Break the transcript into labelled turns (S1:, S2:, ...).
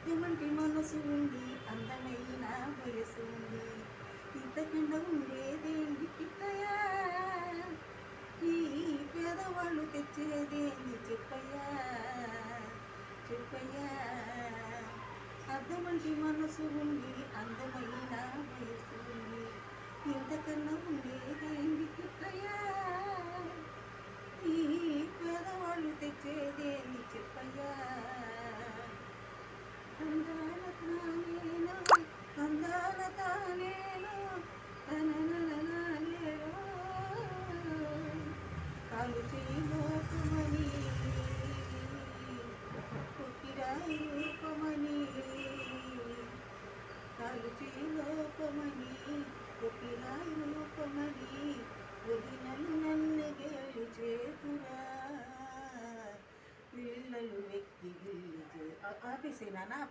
S1: అద్దెమంటి మనసు ఉంది, అందమైన వయసు ఉంది, ఇంతకన్నా ఉండేదేంటి పిట్టయ్యా, ఈ పేదవాళ్ళు తెచ్చేదేంటి చెప్పయ్యా, చెప్పయ్యా. అద్దమంటి మనసు ఉంది, అందమైన వయసు ఉంది, ఇంతకన్నా ఉండేదేంటి పిట్టయ్యా, ఈ పేదవాళ్ళు తెచ్చేదేంటి చెప్పయ్యా. అందాల తానేనో, అందాల తానేనో, తనననననేనో, కాలుచి లోకమని, కొక్కిరాయి రూపమని, కాలుచి లోకమని, కొక్కిరాయి రూపమని, వదినలు నన్ను గేలి చేతురా, పిల్లలు వెక్కి గిల్లి ఆపేసేనా.